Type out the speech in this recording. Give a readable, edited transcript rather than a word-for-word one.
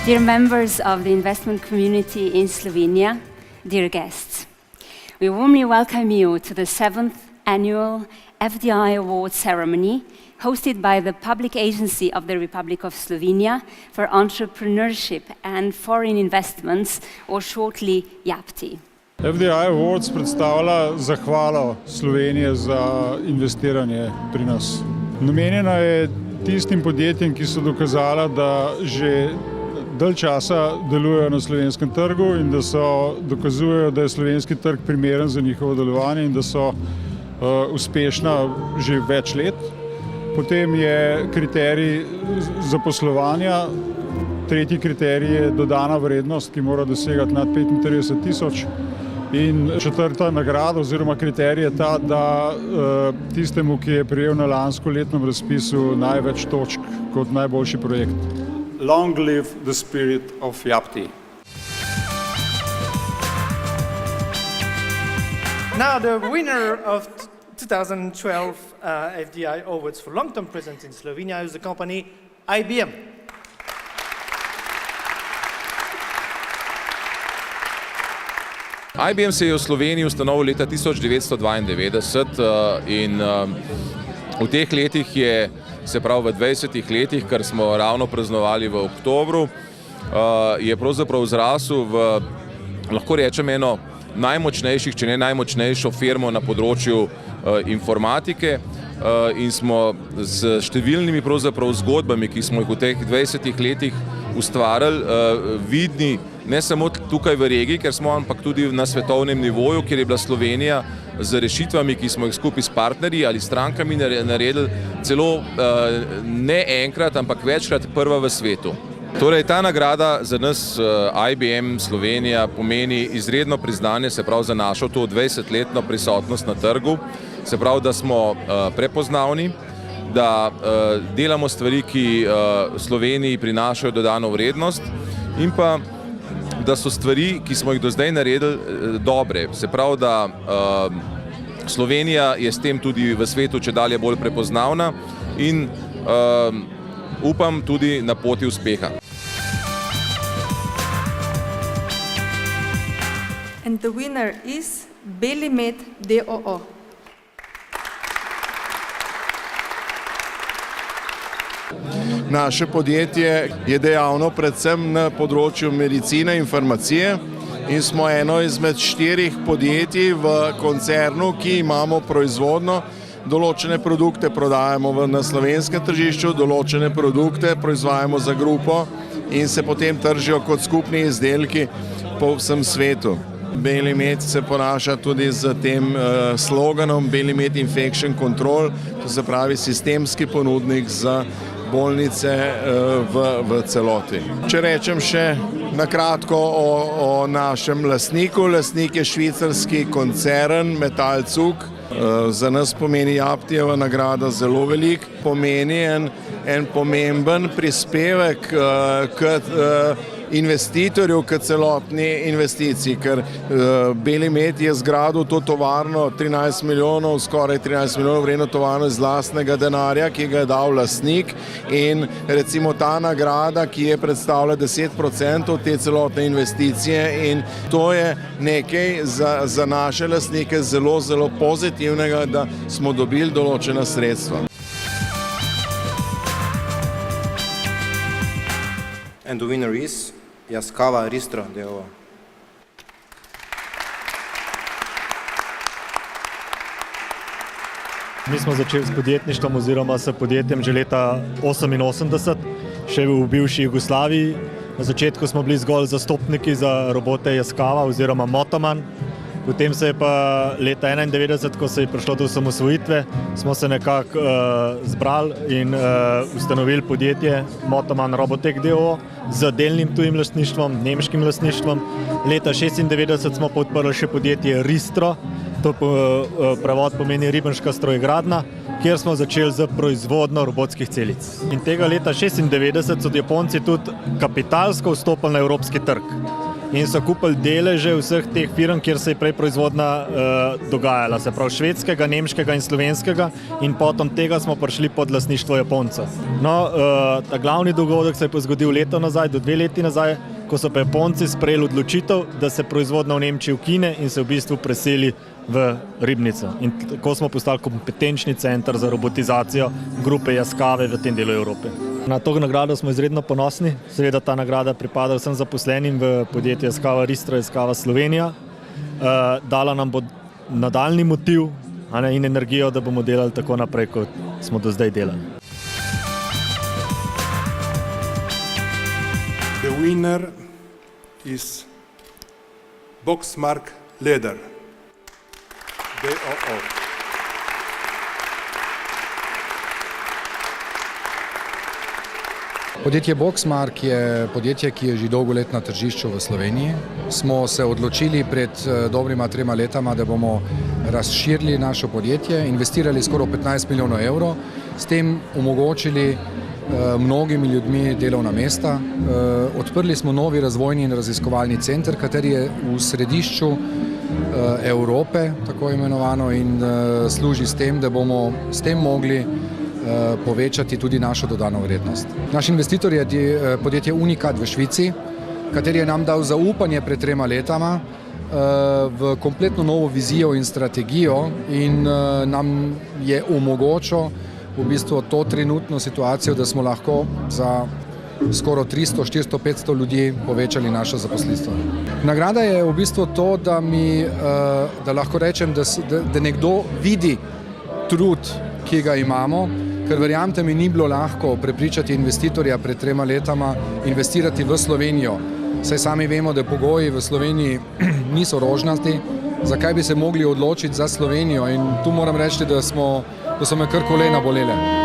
Dear members of the investment community in Slovenia, dear guests, we warmly welcome you to the 7th annual FDI Awards ceremony hosted by the Public Agency of the Republic of Slovenia for Entrepreneurship and Foreign Investments, or shortly JAPTI. FDI Awards predstavlja zahvalo Slovenije za investiranje pri nas. Namenjena je tistim podjetjem, ki so dokazala, da že dalj časa delujejo na slovenskem trgu in da dokazujejo, da je slovenski trg primeren za njihovo delovanje in da so uspešna že več let. Potem je kriterij zaposlovanja, tretji kriterij je dodana vrednost, ki mora dosegati nad 35.000. In četrta nagrada oziroma kriterij je ta, da tistemu, ki je prejel na lansko letnem razpisu največ točk kot najboljši projekt. Long live the spirit of JAPTI. Now the winner of 2012 FDI Awards for long-term presence in Slovenia is the company IBM. IBM se je v Sloveniji ustanovil leta 1992 in v teh letih je, se pravi v 20 letih, kar smo ravno praznovali v oktobru, je pravzaprav zrasel v, lahko rečem, eno najmočnejših, če ne najmočnejšo firmo na področju informatike in smo z številnimi pravzaprav zgodbami, ki smo jih v teh 20 letih ustvarjali, vidni ne samo tukaj v regiji, ker smo, ampak tudi na svetovnem nivoju, kjer je bila Slovenija z rešitvami, ki smo jih skupaj s partnerji ali strankami naredili, celo ne enkrat, ampak večkrat prva v svetu. Torej, ta nagrada za nas IBM Slovenija pomeni izredno priznanje, se pravi za našo to 20-letno prisotnost na trgu, se pravi, da smo prepoznavni, da delamo stvari, ki Sloveniji prinašajo dodano vrednost in pa da so stvari, ki smo jih do zdaj naredili, dobre. Se pravi, da Slovenija je s tem tudi v svetu čedalje bolj prepoznavna in upam tudi na poti uspeha. And the winner is Belimet d.o.o. Naše podjetje je dejavno predvsem na področju medicine in farmacije in smo eno izmed 4 podjetij v koncernu, ki imamo proizvodno. Določene produkte prodajamo na slovenskem tržišču, določene produkte proizvajamo za grupo in se potem tržijo kot skupni izdelki po vsem svetu. Belimet se ponaša tudi z tem sloganom Belimet Infection Control, to se pravi sistemski ponudnik za bolnice v celoti. Če rečem še na kratko o našem lastniku, lastnik je švicarski koncern Metalzug. Za nas pomeni JAPTI-jeva nagrada zelo velik, pomeni en pomemben prispevek k investitorju, k celotni investiciji, ker Belimet je zgradil to tovarno 13 milijonov, skoraj 13 milijonov vredno tovarno iz lastnega denarja, ki ga je dal lastnik in recimo ta nagrada, ki je predstavlja 10% te celotne investicije in to je nekaj za naše lastnike zelo, zelo pozitivnega, da smo dobili določena sredstva. And the winner is Yaskawa Ristra d.o.o. Mi smo začeli s podjetništvom oziroma s podjetjem že leta 1988, še v bivši Jugoslaviji. Na začetku smo bili zgolj zastopniki za robote Yaskawa oziroma Motoman. Potem se je pa leta 1991, ko se je prišlo do osamosvojitve, smo se nekako zbrali in ustanovili podjetje Motoman Robotech d.o.o. z delnim tujim lastništvom, nemškim lastništvom. Leta 1996 smo podprli še podjetje Ristro, to prevod pomeni ribenška strojegradnja, kjer smo začeli z proizvodnjo robotskih celic. In tega leta 1996 so Japonci tudi kapitalsko vstopili na evropski trg. in so kupili deleže vseh teh firm, kjer se je prej proizvodnja dogajala, se pravi švedskega, nemškega in slovenskega, in potom tega smo prišli pod lastništvo Japoncev. No, ta glavni dogodek se je pa zgodil leto nazaj, do 2 leti nazaj, ko so pa Japonci sprejeli odločitev, da se proizvodnja v Nemčiji ukine in se v bistvu preseli v Ribnico. In tako smo postali kompetenčni center za robotizacijo grupe Yaskawa v tem delu Evrope. Na to nagrado smo izredno ponosni. Seveda ta nagrada pripada vsem zaposlenim v podjetju Yaskawa Ristra, Yaskawa Slovenija. Dala nam bo nadaljni motiv in energijo, da bomo delali tako naprej, kot smo do zdaj delali. The winner is Boxmark Leather. BOO. Podjetje Boxmark je podjetje, ki je že dolgo let na tržišču v Sloveniji. Smo se odločili pred dobrima 3 letama, da bomo razširili naše podjetje, investirali skoraj 15 milijonov evrov, s tem omogočili mnogimi ljudmi delovna mesta. Odprli smo novi razvojni in raziskovalni center, kateri je v središču Evrope, tako imenovano, in služi s tem, da bomo s tem mogli povečati tudi našo dodano vrednost. Naš investitor je podjetje Unikat v Švici, kateri je nam dal zaupanje pred 3 letama v kompletno novo vizijo in strategijo in nam je omogočil v bistvu to trenutno situacijo, da smo lahko za skoraj 300, 400, 500 ljudi povečali našo zaposlitev. Nagrada je v bistvu to, da lahko rečem, da nekdo vidi trud, ki ga imamo, ker verjamete mi, ni bilo lahko prepričati investitorja pred 3 letama investirati v Slovenijo. Saj sami vemo, da pogoji v Sloveniji niso rožnati, zakaj bi se mogli odločiti za Slovenijo, in tu moram reči, da so me kar kolena bolele.